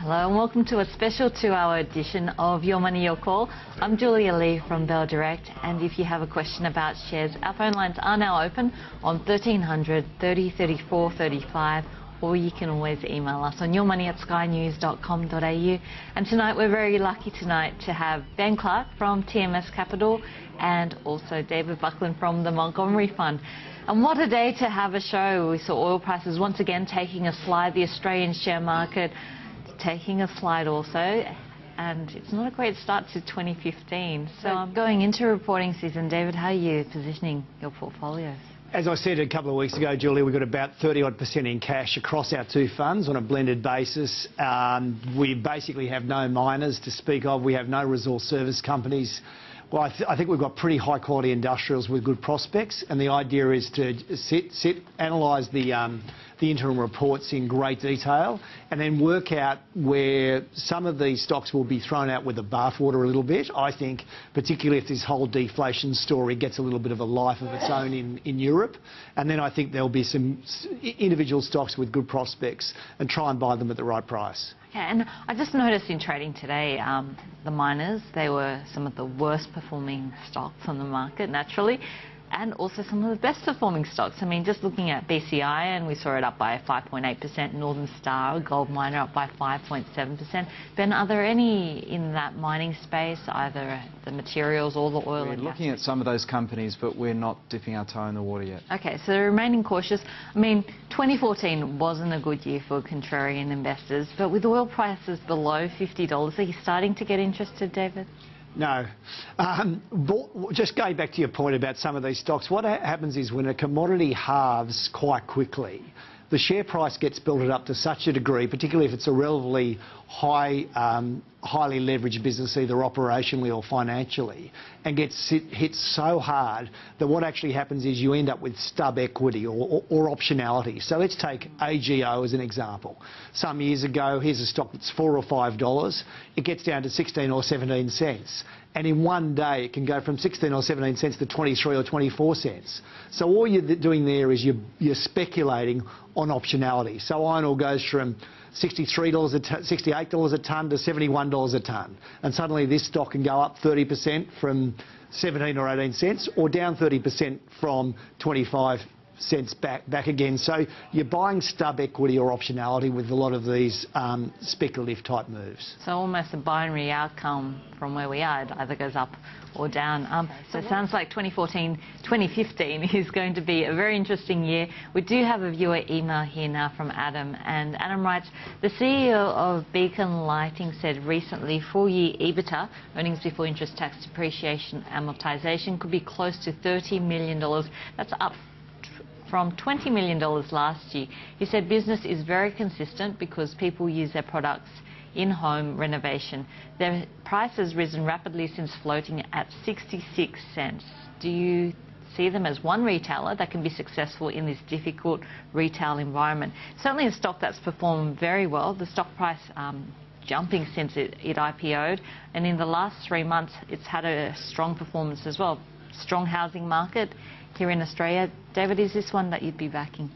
Hello and welcome to a special 2-hour edition of Your Money, Your Call. I'm Julia Lee from Bell Direct, and if you have a question about shares, our phone lines are now open on 1300 30 34 35, or you can always email us on yourmoney@skynews.com.au. And tonight we're very lucky to have Ben Clark from TMS Capital and also David Buckland from the Montgomery Fund. And what a day to have a show. We saw oil prices once again taking a slide, the Australian share market taking a slide also, and it's not a great start to 2015. So going into reporting season, David, how are you positioning your portfolios? As I said a couple of weeks ago, Julie, we've got about 30-odd% in cash across our two funds on a blended basis. We basically have no miners to speak of. We have no resource service companies. Well, I think we've got pretty high-quality industrials with good prospects, and the idea is to analyse the interim reports in great detail and then work out where some of these stocks will be thrown out with the bathwater a little bit. I think, particularly if this whole deflation story gets a little bit of a life of its own in Europe, and then I think there'll be some individual stocks with good prospects and try and buy them at the right price. Okay, and I just noticed in trading today, the miners, they were some of the worst performing stocks on the market, naturally, and also some of the best performing stocks. I mean, just looking at BCI, and we saw it up by 5.8%, Northern Star, gold miner up by 5.7%. Ben, are there any in that mining space, either the materials or the oil and gas? We're looking at some of those companies, but we're not dipping our toe in the water yet. Okay, so remaining cautious. I mean, 2014 wasn't a good year for contrarian investors, but with oil prices below $50, are you starting to get interested, David? No. Just going back to your point about some of these stocks, what happens is when a commodity halves quite quickly, the share price gets built up to such a degree, particularly if it's a relatively highly leveraged business, either operationally or financially, and gets hit so hard that what actually happens is you end up with stub equity or optionality. So let's take AGO as an example. Some years ago, here's a stock that's $4 or $5. It gets down to 16 or 17 cents. And in one day, it can go from 16 or 17 cents to 23 or 24 cents. So all you're doing there is you're speculating on optionality. So iron ore goes from $63 $68 a tonne to $71 a tonne. And suddenly this stock can go up 30% from 17 or 18 cents, or down 30% from 25 cents back again. So you're buying stub equity or optionality with a lot of these speculative type moves. So almost a binary outcome from where we are. It either goes up or down. So it sounds like 2015 is going to be a very interesting year. We do have a viewer email here now from Adam, and Adam writes, the CEO of Beacon Lighting said recently full-year EBITDA, earnings before interest, tax, depreciation, amortisation, could be close to $30 million. That's up from $20 million last year. He said business is very consistent because people use their products in home renovation. Their price has risen rapidly since floating at 66 cents. Do you see them as one retailer that can be successful in this difficult retail environment? Certainly a stock that's performed very well. The stock price jumping since it IPO'd, and in the last 3 months it's had a strong performance as well. Strong housing market here in Australia. David, is this one that you'd be backing?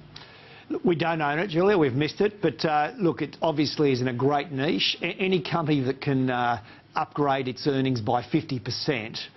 Look, we don't own it, Julia. We've missed it. But look, it obviously is in a great niche. Any company that can upgrade its earnings by 50%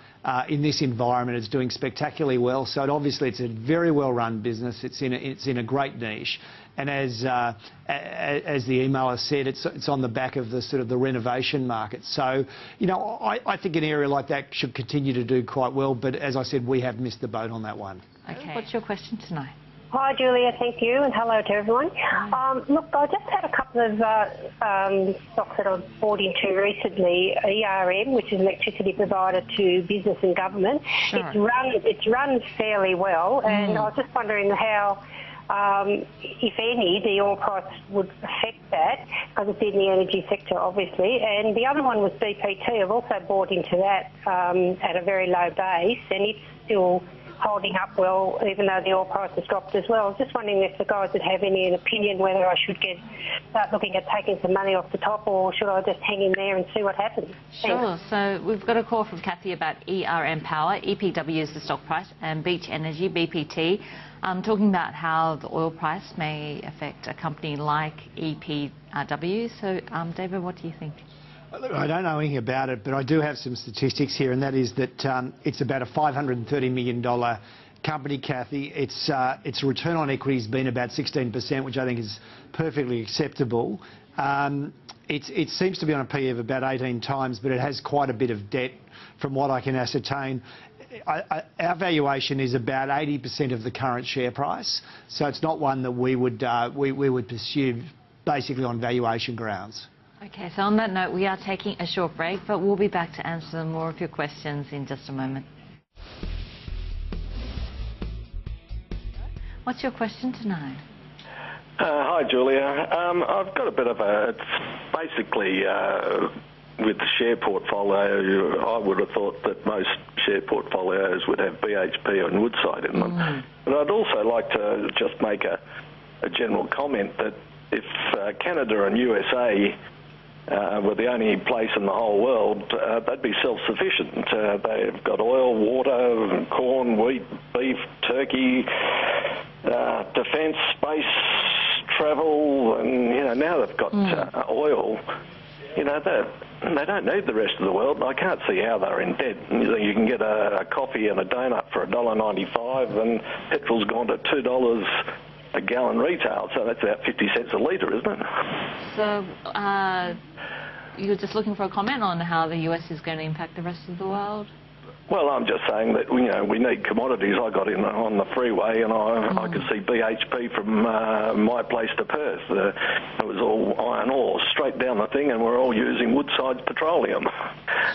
in this environment is doing spectacularly well. So obviously it's a very well-run business. It's in a great niche. And as the emailer said, it's on the back of the sort of the renovation market. So, you know, I think an area like that should continue to do quite well. But as I said, we have missed the boat on that one. Okay. What's your question tonight? Hi, Julia. Thank you, and hello to everyone. Look, I just had a couple of stocks that I've bought into recently. ERM, which is an electricity provider to business and government. Sure. It's run fairly well, and I was just wondering how, if any, the oil price would affect that, because it's in the energy sector, obviously. And the other one was BPT. I've also bought into that at a very low base, and it's still holding up well, even though the oil price has dropped as well. I was just wondering if the guys would have any opinion whether I should start looking at taking some money off the top, or should I just hang in there and see what happens? Sure. So we've got a call from Kathy about ERM Power. EPW is the stock price, and Beach Energy, BPT, talking about how the oil price may affect a company like EPW. So, David, what do you think? I don't know anything about it, but I do have some statistics here, and that is that it's about a $530 million company, Kathy. Its return on equity has been about 16%, which I think is perfectly acceptable. It seems to be on a PE of about 18 times, but it has quite a bit of debt from what I can ascertain. Our valuation is about 80% of the current share price, so it's not one that we would pursue basically on valuation grounds. Okay, so on that note, we are taking a short break, but we'll be back to answer more of your questions in just a moment. What's your question tonight? Hi, Julia. I've got a bit of it's basically with the share portfolio, I would have thought that most share portfolios would have BHP and Woodside in them. But I'd also like to just make a general comment that if Canada and USA were the only place in the whole world, they'd be self-sufficient. They've got oil, water, corn, wheat, beef, turkey, defence, space, travel, and now they've got oil. They don't need the rest of the world. I can't see how they're in debt. You can get a coffee and a donut for $1.95, and petrol's gone to $2 a gallon retail, so that's about 50 cents a litre, isn't it? So you're just looking for a comment on how the US is going to impact the rest of the world? Well, I'm just saying that we need commodities. I got in on the freeway and I could see BHP from my place to Perth. It was all iron ore straight down the thing, and we're all using Woodside's petroleum.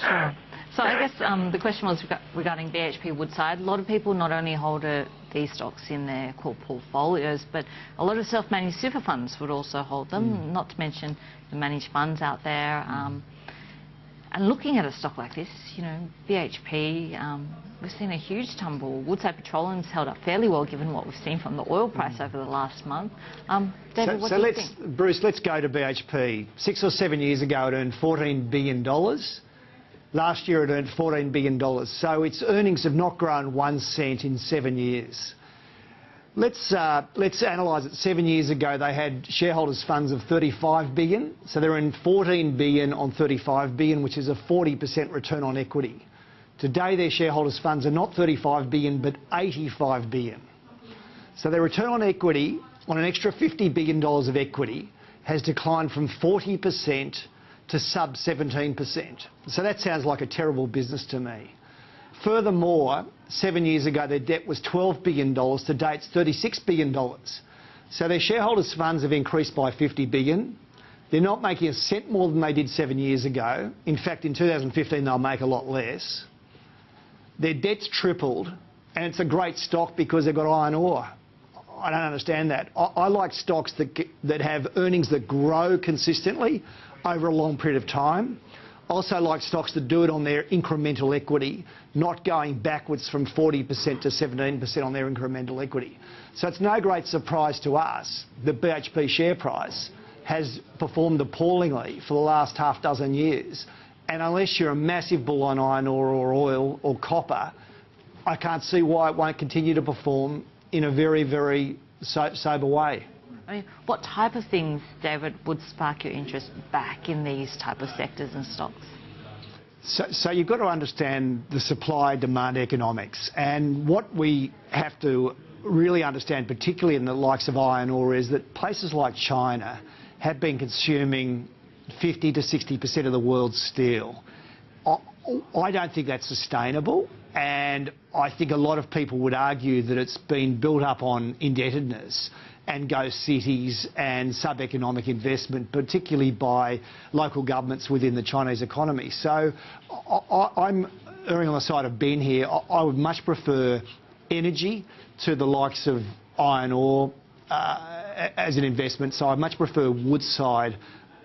Sure. So I guess the question was regarding BHP Woodside. A lot of people not only hold these stocks in their core portfolios, but a lot of self-managed super funds would also hold them, not to mention the managed funds out there. And looking at a stock like this, BHP, we've seen a huge tumble. Woodside Petroleum's held up fairly well given what we've seen from the oil price over the last month. David, what do you think? Bruce, let's go to BHP. 6 or 7 years ago, it earned $14 billion. Last year, it earned $14 billion. So its earnings have not grown 1 cent in 7 years. Let's analyse it. 7 years ago, they had shareholders' funds of $35 billion. So they're in $14 billion on $35 billion, which is a 40% return on equity. Today, their shareholders' funds are not $35 billion, but $85 billion. So their return on equity on an extra $50 billion of equity has declined from 40% to sub 17%. So that sounds like a terrible business to me. Furthermore, 7 years ago, their debt was $12 billion. Today, it's $36 billion. So their shareholders' funds have increased by $50 billion. They're not making a cent more than they did 7 years ago. In fact, in 2015, they'll make a lot less. Their debt's tripled, and it's a great stock because they've got iron ore. I don't understand that. I like stocks that have earnings that grow consistently over a long period of time. Also like stocks that do it on their incremental equity, not going backwards from 40% to 17% on their incremental equity. So it's no great surprise to us that BHP share price has performed appallingly for the last half dozen years. And unless you're a massive bull on iron ore or oil or copper, I can't see why it won't continue to perform in a very, very sober way. I mean, what type of things, David, would spark your interest back in these type of sectors and stocks? So you've got to understand the supply-demand economics. And what we have to really understand, particularly in the likes of iron ore, is that places like China have been consuming 50 to 60% of the world's steel. I don't think that's sustainable. And I think a lot of people would argue that it's been built up on indebtedness and ghost cities and sub-economic investment, particularly by local governments within the Chinese economy. So I'm erring on the side of Ben here. I would much prefer energy to the likes of iron ore as an investment. So I much prefer Woodside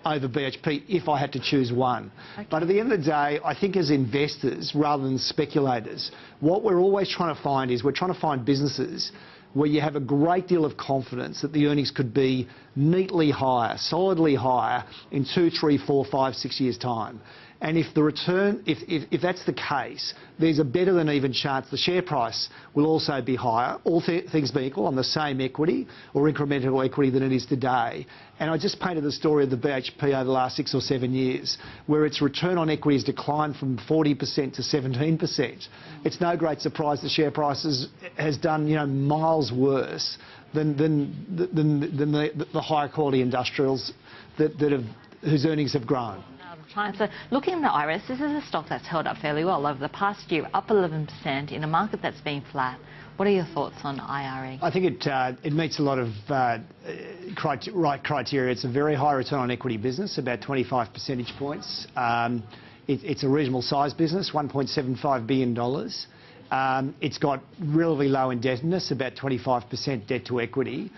over BHP if I had to choose one. Okay. But at the end of the day, I think as investors, rather than speculators, what we're always trying to find is we're trying to find businesses where you have a great deal of confidence that the earnings could be neatly higher, solidly higher in 2, 3, 4, 5, 6 years' time. And if the return, if that's the case, there's a better than even chance the share price will also be higher, all things being equal, on the same equity or incremental equity than it is today. And I just painted the story of the BHP over the last 6 or 7 years, where its return on equity has declined from 40% to 17%. It's no great surprise the share price has done, miles worse than the higher quality industrials whose earnings have grown. So looking at the IRES, this is a stock that's held up fairly well over the past year, up 11% in a market that's been flat. What are your thoughts on IRE? I think it meets a lot of right criteria. It's a very high return on equity business, about 25 percentage points. It's a reasonable size business, $1.75 billion. It's got relatively low indebtedness, about 25% debt to equity.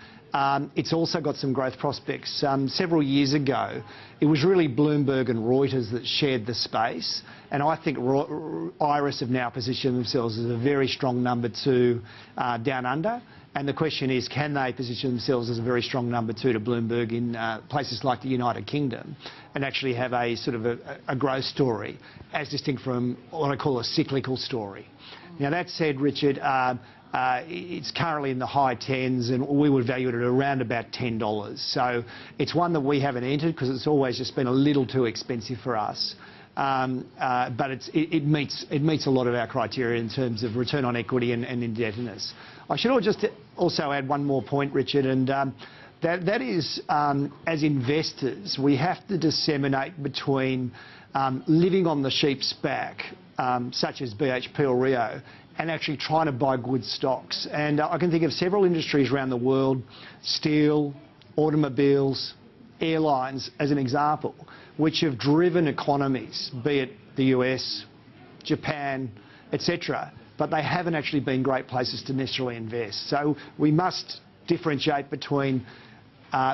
It's also got some growth prospects. Several years ago, it was really Bloomberg and Reuters that shared the space, and I think IRES have now positioned themselves as a very strong number 2 down under. And the question is, can they position themselves as a very strong number 2 to Bloomberg in places like the United Kingdom and actually have a sort of a growth story as distinct from what I call a cyclical story? Now, that said, Richard, it's currently in the high 10s, and we would value it at around about $10. So it's one that we haven't entered because it's always just been a little too expensive for us. But it meets a lot of our criteria in terms of return on equity and indebtedness. I should just also add one more point, Richard, and that is, as investors, we have to disseminate between living on the sheep's back, such as BHP or Rio, and actually trying to buy good stocks. And I can think of several industries around the world, steel, automobiles, airlines, as an example, which have driven economies, be it the US, Japan, etc., but they haven't actually been great places to necessarily invest. So we must differentiate between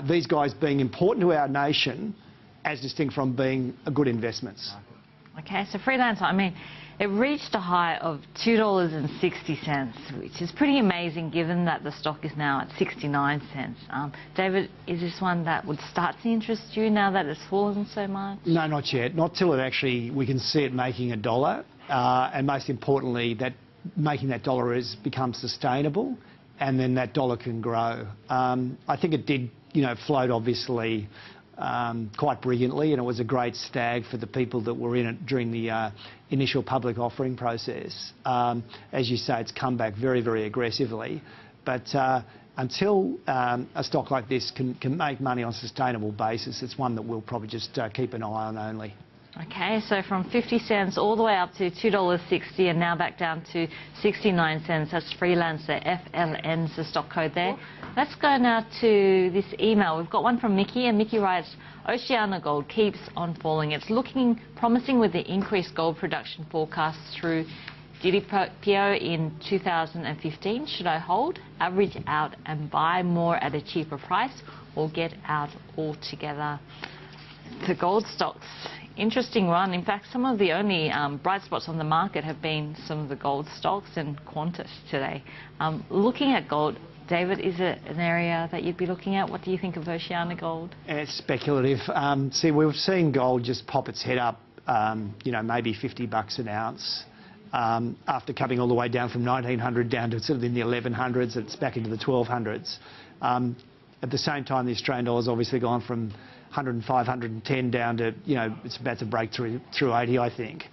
these guys being important to our nation as distinct from being good investments. Okay, so Freelancer, I mean, it reached a high of $2.60, which is pretty amazing given that the stock is now at 69 cents. David, is this one that would start to interest you now that it's fallen so much? No, not yet. Not till we can see it making a dollar, and most importantly, that making that dollar has become sustainable, and then that dollar can grow. I think it did, float obviously quite brilliantly, and it was a great stag for the people that were in it during the initial public offering process. As you say, it's come back very, very aggressively, but until a stock like this can make money on a sustainable basis, it's one that we'll probably just keep an eye on only. Okay, so from 50 cents all the way up to $2.60 and now back down to 69 cents. That's Freelancer, FLN's the stock code there. Let's go now to this email. We've got one from Mickey, and Mickey writes, Oceana Gold keeps on falling. It's looking promising with the increased gold production forecast through GDPO in 2015. Should I hold, average out and buy more at a cheaper price, or get out altogether? The gold stocks. Interesting one. In fact, some of the only bright spots on the market have been some of the gold stocks and Qantas today. Looking at gold, David, is it an area that you'd be looking at? What do you think of Oceana Gold? It's speculative. See, we've seen gold just pop its head up, maybe $50 an ounce. After coming all the way down from 1900 down to sort of in the 1100s, it's back into the 1200s. At the same time, the Australian dollar's obviously gone from 105, 110 down to, it's about to break through 80, I think.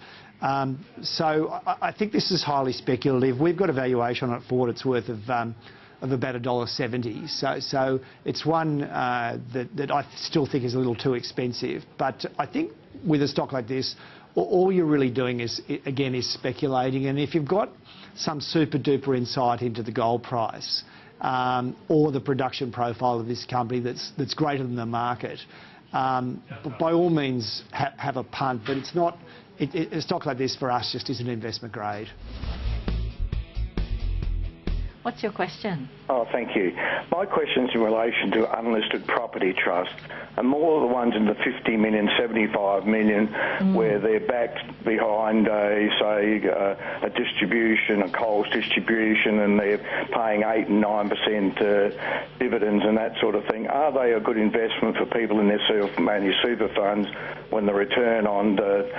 So I think this is highly speculative. We've got a valuation on it for what it's worth of about $1.70. So it's one that I still think is a little too expensive. But I think with a stock like this, all you're really doing is speculating. And if you've got some super duper insight into the gold price, or the production profile of this company that's greater than the market, by all means have a punt, but it's not. A stock like this for us just isn't investment grade. What's your question? Oh, thank you. My question is in relation to unlisted property trusts, and more of the ones in the 50 million, 75 million, where they're backed behind a distribution, a Coles distribution, and they're paying 8 and 9% dividends and that sort of thing. Are they a good investment for people in their self-managed super funds when the return on the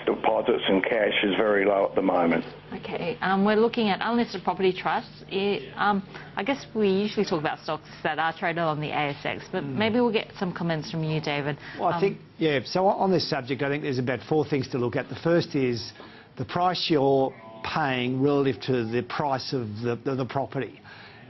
deposits and cash is very low at the moment? Okay, we're looking at unlisted property trusts. I guess we usually talk about stocks that are traded on the ASX, but maybe we'll get some comments from you, David. Well, I think, yeah, so on this subject, I think there's about 4 things to look at. The first is the price you're paying relative to the price of the property.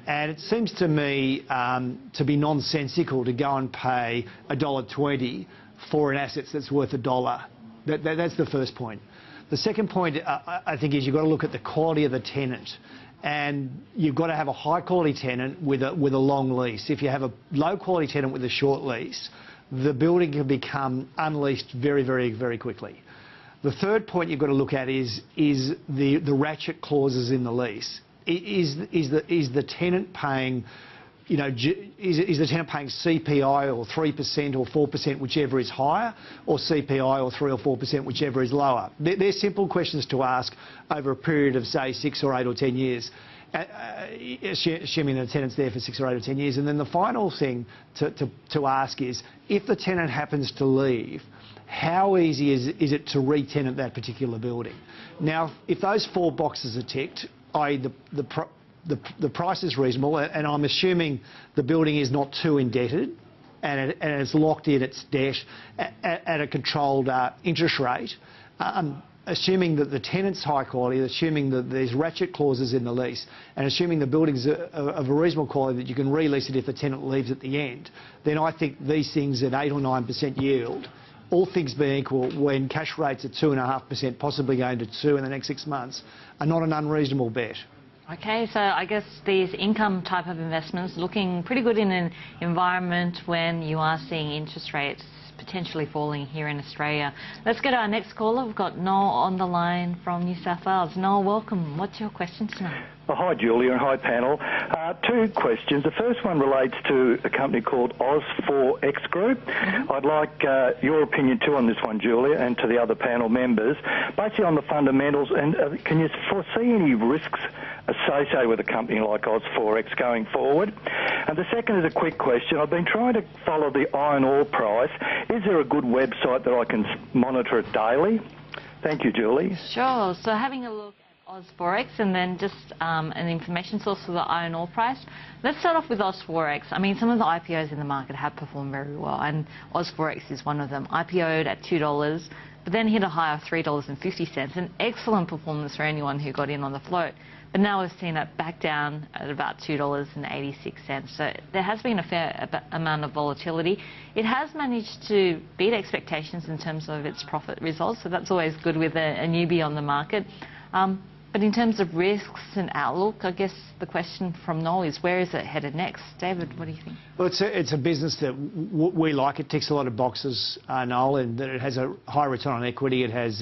And it seems to me to be nonsensical to go and pay $1.20 for an asset that's worth $1. That's the first point. The second point, I think, is you've got to look at the quality of the tenant. And you've got to have a high-quality tenant with a long lease. If you have a low-quality tenant with a short lease, the building can become unleased very, very, very quickly. The third point you've got to look at is the ratchet clauses in the lease. Is the tenant paying, you know, is the tenant paying CPI or 3% or 4%, whichever is higher, or CPI or 3 or 4%, whichever is lower? They're simple questions to ask over a period of, say, 6 or 8 or 10 years, assuming the tenant's there for 6 or 8 or 10 years. And then the final thing to ask is, if the tenant happens to leave, how easy is it to re-tenant that particular building? Now, if those 4 boxes are ticked, i.e. the price is reasonable, and I'm assuming the building is not too indebted, and it's locked in its debt at a controlled interest rate, assuming that the tenant's high quality, assuming that there's ratchet clauses in the lease, and assuming the building's of a reasonable quality that you can release it if the tenant leaves at the end, then I think these things at 8 or 9% yield, all things being equal, when cash rates are 2.5%, possibly going to 2 in the next 6 months, are not an unreasonable bet. Okay, so I guess these income type of investments looking pretty good in an environment when you are seeing interest rates potentially falling here in Australia. Let's get our next caller. We've got Noel on the line from New South Wales. Noel, welcome. What's your question tonight? Oh, hi, Julia, and hi, panel. 2 questions. The first one relates to a company called Oz4X Group. I'd like your opinion too on this one, Julia, and to the other panel members, basically on the fundamentals. And can you foresee any risks associated with a company like Oz4X going forward? And the second is a quick question. I've been trying to follow the iron ore price. Is there a good website that I can monitor it daily? Thank you, Julie. Sure. So having a look at Oz4X and then just an information source for the iron ore price. Let's start off with Oz4X. I mean, some of the IPOs in the market have performed very well, and Oz4X is one of them. IPO'd at $2, but then hit a high of $3.50. An excellent performance for anyone who got in on the float. But now we've seen it back down at about $2.86. So there has been a fair amount of volatility. It has managed to beat expectations in terms of its profit results, so that's always good with a newbie on the market. But in terms of risks and outlook, I guess the question from Noel is, where is it headed next? David, what do you think? Well, it's a business that we like. It ticks a lot of boxes, Noel, and that it has a high return on equity. It has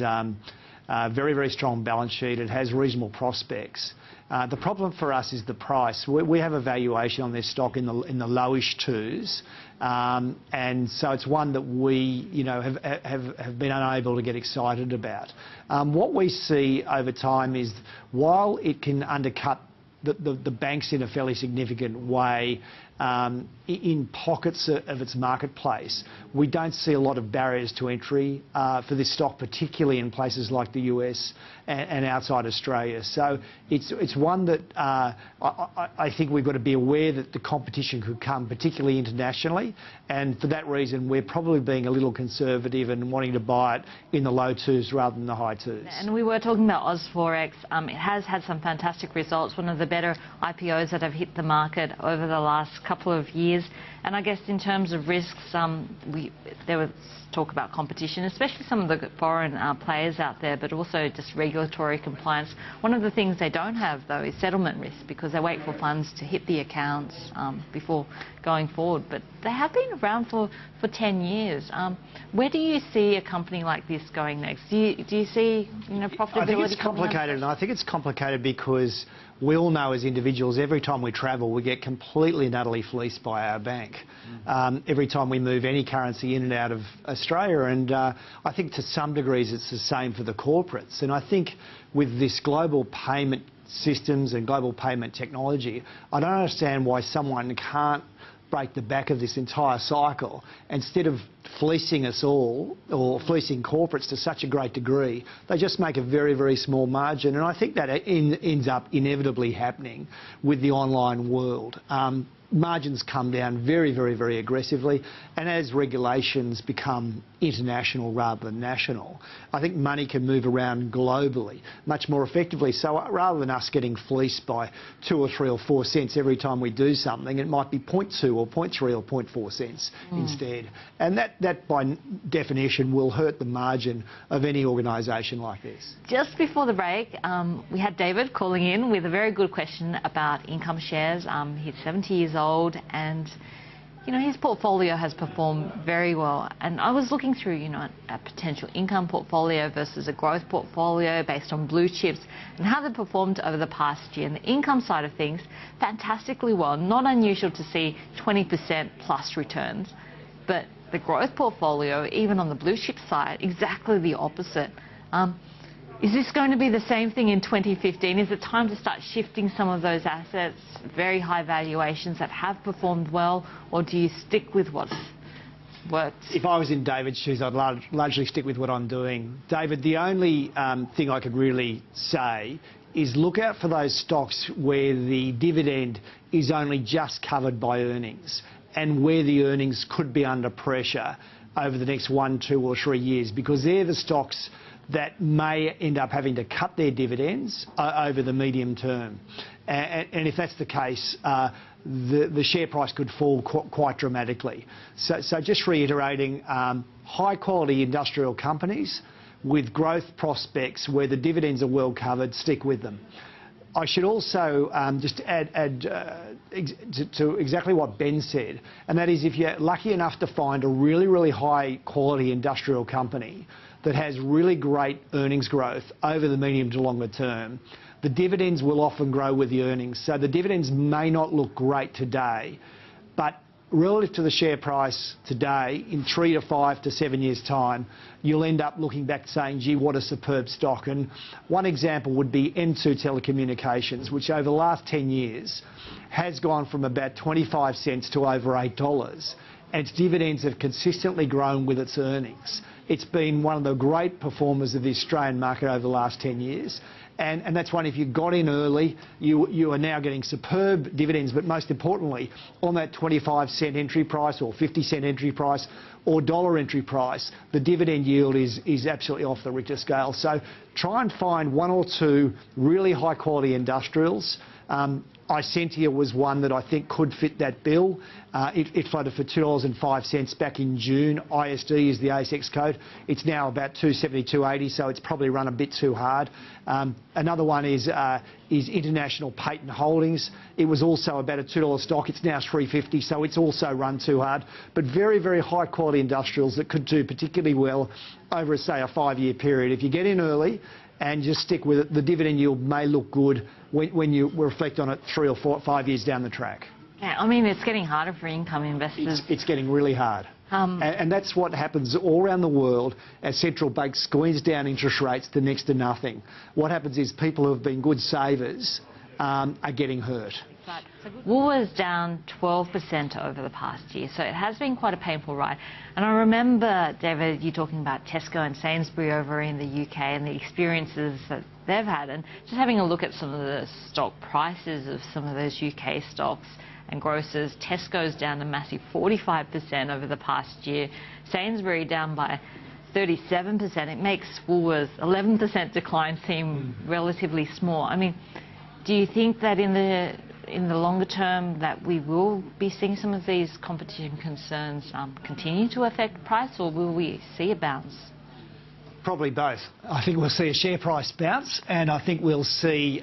very, very strong balance sheet. It has reasonable prospects. The problem for us is the price. We have a valuation on this stock in the lowish 2s, and so it's one that we, you know, have been unable to get excited about. What we see over time is, while it can undercut the banks in a fairly significant way in pockets of its marketplace, we don't see a lot of barriers to entry for this stock, particularly in places like the US and outside Australia. So it's one that I think we've got to be aware that the competition could come, particularly internationally, and for that reason we're probably being a little conservative and wanting to buy it in the low 2s rather than the high 2s. And we were talking about Oz4X. It has had some fantastic results, one of the better IPOs that have hit the market over the last couple of years. And I guess in terms of risks, there was talk about competition, especially some of the foreign players out there, but also just regulatory compliance. One of the things they don't have, though, is settlement risk, because they wait for funds to hit the accounts before going forward. But they have been around for 10 years. Where do you see a company like this going next? Do you see profitability? I think it's complicated, and I think it's complicated because we all know as individuals, every time we travel, we get completely and utterly fleeced by our bank. Every time we move any currency in and out of Australia, and I think to some degrees it's the same for the corporates. And I think with this global payment systems and global payment technology, I don't understand why someone can't break the back of this entire cycle. Instead of fleecing us all, or fleecing corporates to such a great degree, they just make a very, very small margin. And I think that ends up inevitably happening with the online world. Margins come down very, very, very aggressively, and as regulations become international rather than national, I think money can move around globally much more effectively. So rather than us getting fleeced by 2 or 3 or 4 cents every time we do something, it might be 0.2 or 0.3 or 0.4 cents instead. And that by definition will hurt the margin of any organisation like this. Just before the break, we had David calling in with a very good question about income shares. He's 70 years old, and his portfolio has performed very well. And I was looking through, a potential income portfolio versus a growth portfolio based on blue chips and how they performed over the past year. And the income side of things, fantastically well. Not unusual to see 20% plus returns. But the growth portfolio, even on the blue chip side, exactly the opposite. Is this going to be the same thing in 2015? Is it time to start shifting some of those assets, very high valuations that have performed well, or do you stick with what's worked? If I was in David's shoes, I'd largely stick with what I'm doing. David, the only thing I could really say is look out for those stocks where the dividend is only just covered by earnings, and where the earnings could be under pressure over the next 1, 2 or 3 years, because they're the stocks that may end up having to cut their dividends over the medium term. And if that's the case, the share price could fall quite dramatically. So just reiterating, high quality industrial companies with growth prospects where the dividends are well covered, stick with them. I should also just add to exactly what Ben said, and that is if you're lucky enough to find a really, really high quality industrial company that has really great earnings growth over the medium to longer term, the dividends will often grow with the earnings. So the dividends may not look great today, but relative to the share price today, in 3 to 5 to 7 years' time, you'll end up looking back saying, gee, what a superb stock. And one example would be M2 Telecommunications, which over the last 10 years has gone from about 25 cents to over $8. And its dividends have consistently grown with its earnings. It's been one of the great performers of the Australian market over the last 10 years. And that's one, if you got in early, you are now getting superb dividends, but most importantly, on that 25 cent entry price or 50 cent entry price or $1 entry price, the dividend yield is absolutely off the Richter scale. So try and find 1 or 2 really high quality industrials. Isentia was one that I think could fit that bill. It floated for $2.05 back in June. ISD is the ASX code. It's now about $2.70, $2.80, so it's probably run a bit too hard. Another one is International Patent Holdings. It was also about a $2 stock. It's now $3.50, so it's also run too hard. But very, very high quality industrials that could do particularly well over, say, a 5-year period. If you get in early and just stick with it, the dividend yield may look good when you reflect on it 3 or 4 or 5 years down the track. Yeah, I mean, it's getting harder for income investors. It's getting really hard. And that's what happens all around the world as central banks squeeze down interest rates to next to nothing. What happens is people who have been good savers are getting hurt. Wool was down 12% over the past year, so it has been quite a painful ride. And I remember, David, you talking about Tesco and Sainsbury over in the UK and the experiences that they've had, and just having a look at some of the stock prices of some of those UK stocks and grocers. Tesco's down a massive 45% over the past year, Sainsbury down by 37%. It makes Woolworth's 11% decline seem relatively small. I mean, do you think that in the in the longer term that we will be seeing some of these competition concerns continue to affect price, or will we see a bounce? Probably both. I think we'll see a share price bounce, and I think we'll see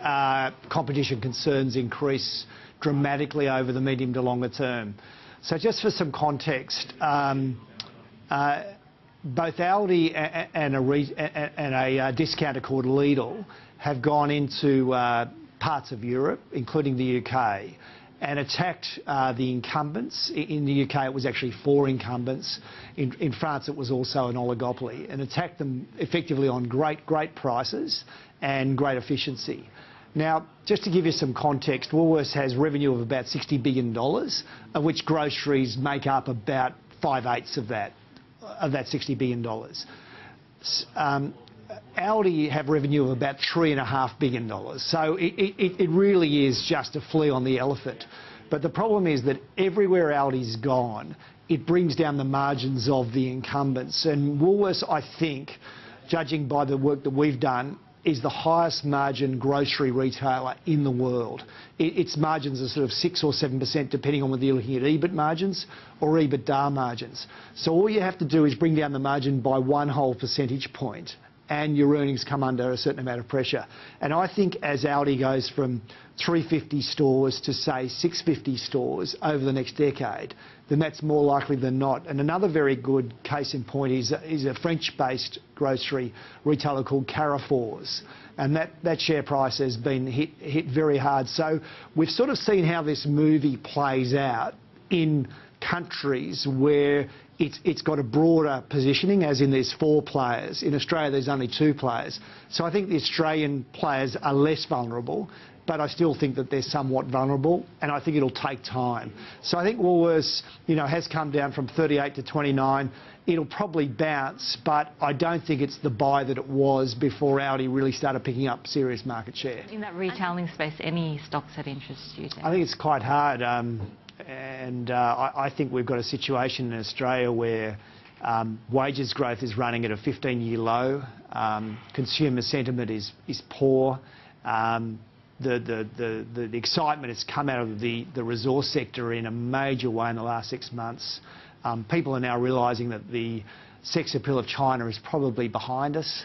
competition concerns increase dramatically over the medium to longer term. So just for some context, both Aldi and a discounter called Lidl have gone into parts of Europe, including the UK, and attacked the incumbents. In the UK it was actually 4 incumbents. In France it was also an oligopoly, and attacked them effectively on great prices and great efficiency. Now, just to give you some context, Woolworths has revenue of about $60 billion, of which groceries make up about 5/8 of that $60 billion. Aldi have revenue of about $3.5 billion. So it really is just a flea on the elephant. But the problem is that everywhere Aldi's gone, it brings down the margins of the incumbents. And Woolworths, I think, judging by the work that we've done, is the highest margin grocery retailer in the world. Its margins are sort of 6 or 7%, depending on whether you're looking at EBIT margins or EBITDA margins. So all you have to do is bring down the margin by 1 whole percentage point, and your earnings come under a certain amount of pressure. And I think as Aldi goes from 350 stores to, say, 650 stores over the next decade, then that's more likely than not. And another very good case in point is a French-based grocery retailer called Carrefour's, and that share price has been hit very hard. So we've sort of seen how this movie plays out in countries where it's got a broader positioning, as in there's 4 players. In Australia there's only 2 players. So I think the Australian players are less vulnerable, but I still think that they're somewhat vulnerable, and I think it'll take time. So I think Woolworths, has come down from 38 to 29. It'll probably bounce, but I don't think it's the buy that it was before Aldi really started picking up serious market share. In that retailing space, any stocks that interest you? I think it's quite hard. I think we've got a situation in Australia where wages growth is running at a 15-year low. Consumer sentiment is poor. The excitement has come out of the resource sector in a major way in the last 6 months. People are now realising that the sex appeal of China is probably behind us.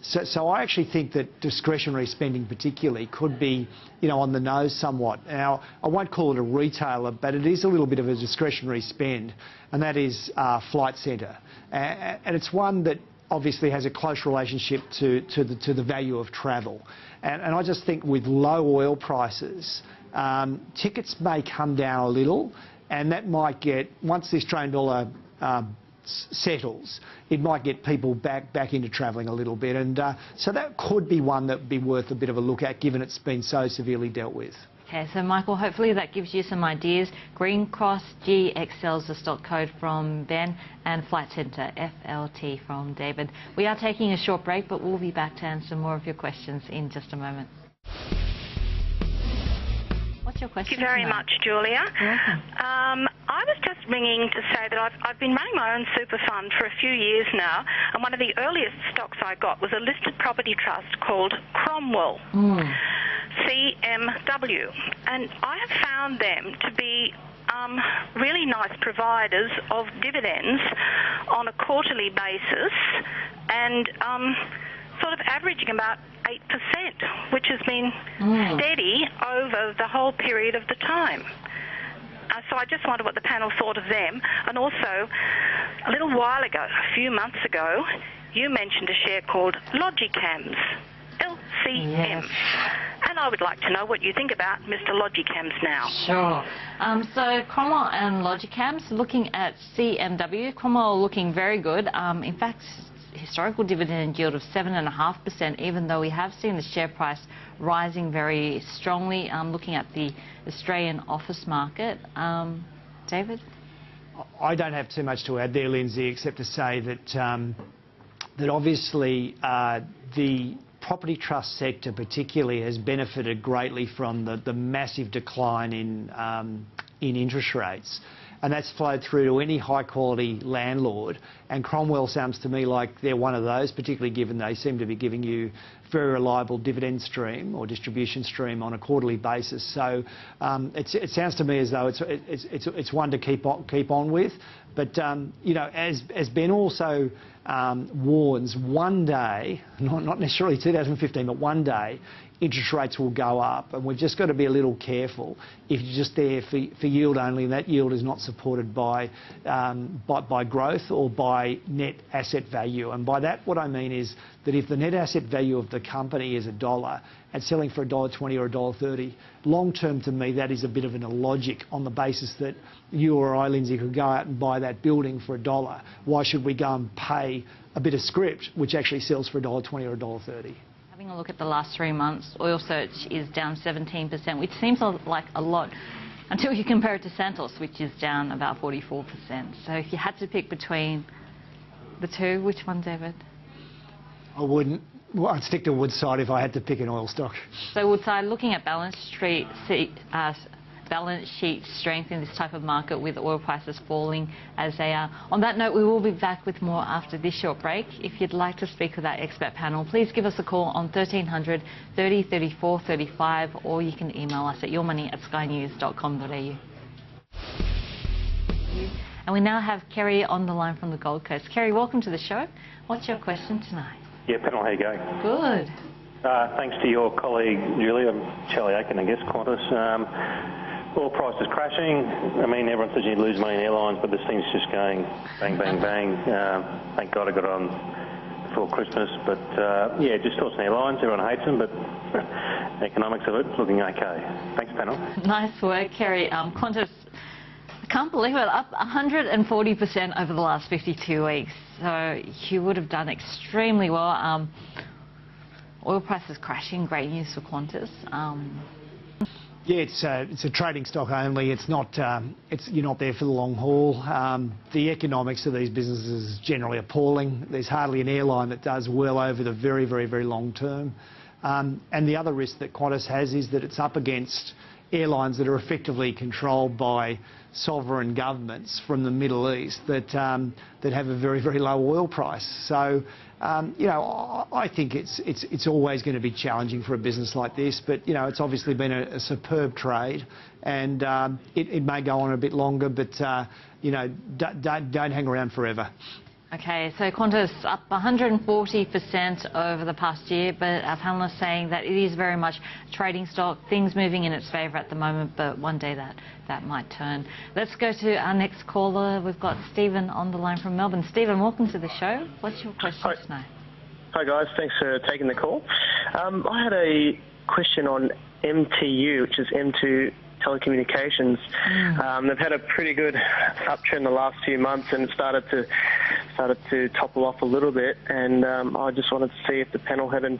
So I actually think that discretionary spending particularly could be, on the nose somewhat. Now, I won't call it a retailer, but it is a little bit of a discretionary spend, and that is Flight Centre. And it's one that obviously has a close relationship to the value of travel. And I just think with low oil prices, tickets may come down a little, and that might get, once the Australian dollar settles, it might get people back into travelling a little bit. And so that could be one that would be worth a bit of a look at, given it's been so severely dealt with. Okay, so Michael, hopefully that gives you some ideas. Green Cross GXL is the stock code from Ben, and Flight Centre FLT from David. We are taking a short break, but we'll be back to answer more of your questions in just a moment. What's your question? Thank you very much, Julia. I was just ringing to say that I've been running my own super fund for a few years now, and one of the earliest stocks I got was a listed property trust called Cromwell. CMW, and I have found them to be really nice providers of dividends on a quarterly basis, and sort of averaging about 8%, which has been steady over the whole period of the time. So I just wonder what the panel thought of them. And also, a little while ago, a few months ago, you mentioned a share called Logicams, LCM. Yes. And I would like to know what you think about Mr. Logicams now. Sure. So Cromwell and Logicams, looking at CMW, Cromwell looking very good. In fact, historical dividend yield of 7.5%, even though we have seen the share price rising very strongly. Looking at the Australian office market. David? I don't have too much to add there, Lindsay, except to say that that obviously the property trust sector particularly has benefited greatly from the massive decline in interest rates. and that's flowed through to any high-quality landlord. And Cromwell sounds to me like they're one of those, particularly given they seem to be giving you very reliable dividend stream or distribution stream on a quarterly basis. So it sounds to me as though it's one to keep on with. But you know, as Ben also warns, one day, not necessarily 2015, but one day, interest rates will go up, and we've just got to be a little careful if you're just there for yield only, and that yield is not supported by growth or by net asset value. And by that, what I mean is that if the net asset value of the company is $1 and selling for $1.20 or $1.30, long term to me that is a bit of an illogic on the basis that you or I, Lindsay, could go out and buy that building for $1. Why should we go and pay a bit of script which actually sells for $1.20 or $1.30? Having a look at the last 3 months, oil search is down 17%, which seems like a lot until you compare it to Santos, which is down about 44%. So if you had to pick between the two, which one, David? I wouldn't. Well, I'd stick to Woodside if I had to pick an oil stock. So Woodside, looking at balance sheet strength in this type of market with oil prices falling as they are. On that note, we will be back with more after this short break. If you'd like to speak with our expert panel, please give us a call on 1300 30 34 35, or you can email us at yourmoney@skynews.com.au. And we now have Kerry on the line from the Gold Coast. Kerry, welcome to the show. What's your question tonight? Yeah, panel, how you going? Good. Thanks to your colleague, Julia, Charlie Aiken, I guess, Qantas. Oil price is crashing. I mean, everyone says you lose money in airlines, but this thing's just going bang, bang, bang. Thank God I got it on before Christmas. But, yeah, just thoughts on airlines. Everyone hates them, but economics of it's looking okay. Thanks, panel. Nice work, Kerry. Qantas, I can't believe it, up 140% over the last 52 weeks. So you would have done extremely well. Oil prices crashing, great news for Qantas. Yeah, it's a trading stock only. It's not. You're not there for the long haul. The economics of these businesses is generally appalling. There's hardly an airline that does well over the very, very, very long term. And the other risk that Qantas has is that it's up against airlines that are effectively controlled by sovereign governments from the Middle East that have a very, very low oil price. So, you know, I think it's always going to be challenging for a business like this, but, you know, it's obviously been a superb trade, and it may go on a bit longer, but, you know, don't hang around forever. Okay, so Qantas up 140% over the past year, but our panellists saying that it is very much a trading stock, things moving in its favour at the moment, but one day that might turn. Let's go to our next caller. We've got Stephen on the line from Melbourne. Stephen, welcome to the show. What's your question tonight? Hi guys, thanks for taking the call. I had a question on MTU, which is M2 Telecommunications. They've had a pretty good uptrend the last few months, and it started to topple off a little bit, and I just wanted to see if the panel had a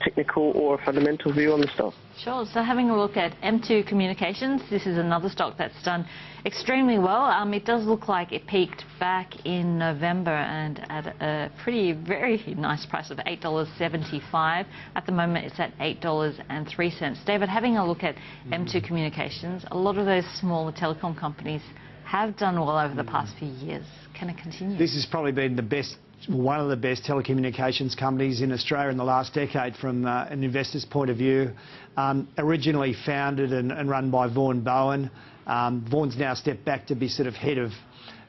technical or a fundamental view on the stock. Sure. So having a look at M2 Communications, this is another stock that's done extremely well. It does look like it peaked back in November and at a very nice price of $8.75. At the moment, it's at $8.03. David, having a look at M2 Communications, a lot of those smaller telecom companies have done well over the past few years. Can it continue? This has probably been one of the best telecommunications companies in Australia in the last decade from an investor's point of view. Originally founded and run by Vaughan Bowen. Vaughan's now stepped back to be sort of head of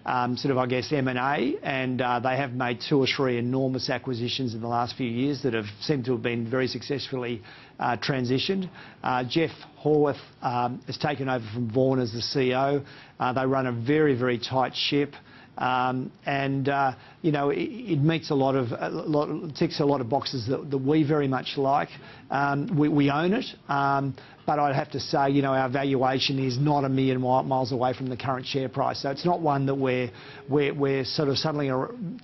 I guess, M&A, and they have made 2 or 3 enormous acquisitions in the last few years that have seemed to have been very successfully transitioned. Jeff Horwath has taken over from Vaughan as the CEO. They run a very, very tight ship. You know, it meets ticks a lot of boxes that we very much like. We own it, but I'd have to say, you know, our valuation is not a million miles away from the current share price. So it's not one that we're sort of suddenly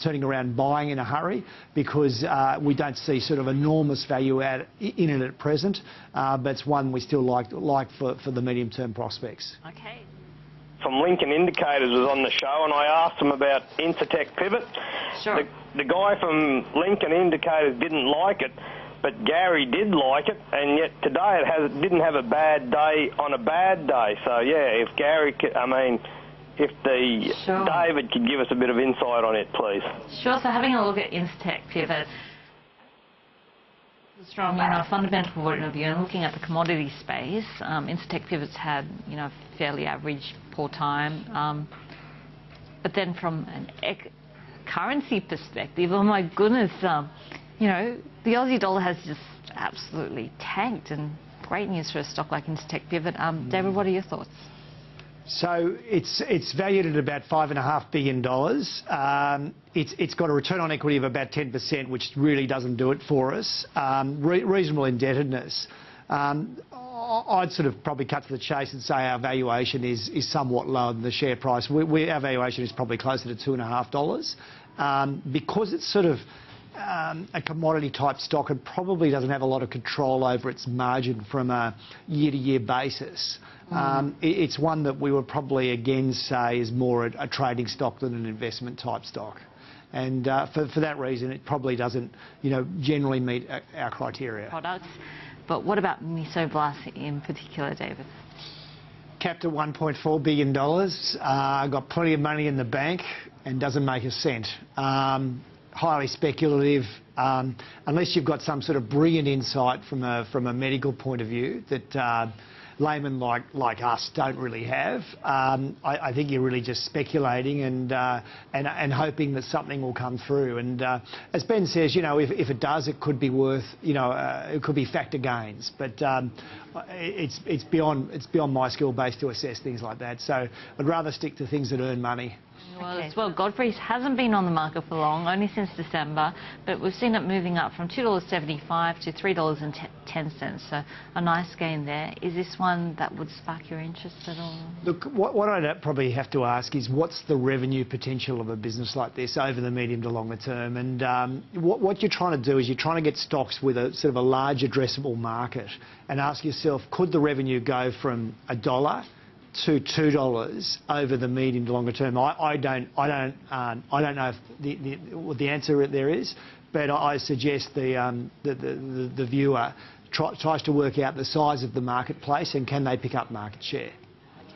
turning around buying in a hurry, because we don't see sort of enormous value in it at present. But it's one we still like for the medium-term prospects. Okay. From Lincoln Indicators was on the show, and I asked him about Intertech Pivot. Sure. The guy from Lincoln Indicators didn't like it, but Gary did like it, and yet today it didn't have a bad day on a bad day. So yeah, if Gary, if David could give us a bit of insight on it, please. Sure. So having a look at Incitec Pivot, strong, fundamental point of view, and looking at the commodity space, Incitec Pivot's had, fairly average poor time. But then from an currency perspective, oh my goodness, the Aussie dollar has just absolutely tanked, and great news for a stock like Incitec Pivot. David, what are your thoughts? So it's valued at about $5.5 billion. It's got a return on equity of about 10%, which really doesn't do it for us. Reasonable indebtedness. I'd sort of probably cut to the chase and say our valuation is somewhat lower than the share price. Our valuation is probably closer to $2.50. Because it's sort of a commodity type stock, it probably doesn't have a lot of control over its margin from a year-to-year basis. It's one that we would probably again say is more a trading stock than an investment type stock. And for that reason, it probably doesn't, generally meet our criteria. Products. But what about Mesoblast in particular, David? Capped at $1.4 billion, got plenty of money in the bank and doesn't make a cent. Highly speculative, unless you've got some sort of brilliant insight from a medical point of view that laymen like us don't really have. I think you're really just speculating and hoping that something will come through. And as Ben says, if it does, it could be worth, it could be factor gains. But it's beyond my skill base to assess things like that. So I'd rather stick to things that earn money. Well, Godfrey's hasn't been on the market for long, only since December, but we've seen it moving up from $2.75 to $3.10, so a nice gain there. Is this one that would spark your interest at all? Look, what I'd probably have to ask is what's the revenue potential of a business like this over the medium to longer term? And what you're trying to do is you're trying to get stocks with a sort of a large addressable market and ask yourself, could the revenue go from $1 to $2 over the medium to longer term? I don't know if what the answer there is, but I suggest the viewer tries to work out the size of the marketplace and can they pick up market share.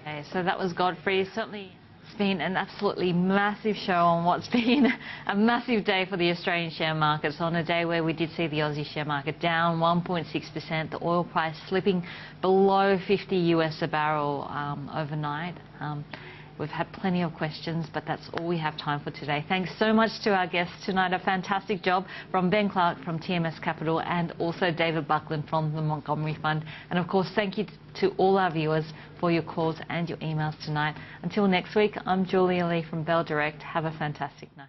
Okay, so that was Godfrey. Certainly it's been an absolutely massive show on what's been a massive day for the Australian share markets, on a day where we did see the Aussie share market down 1.6%, the oil price slipping below 50 US a barrel overnight. We've had plenty of questions, but that's all we have time for today. Thanks so much to our guests tonight. A fantastic job from Ben Clark from TMS Capital and also David Buckland from the Montgomery Fund. And of course, thank you to all our viewers for your calls and your emails tonight. Until next week, I'm Julia Lee from Bell Direct. Have a fantastic night.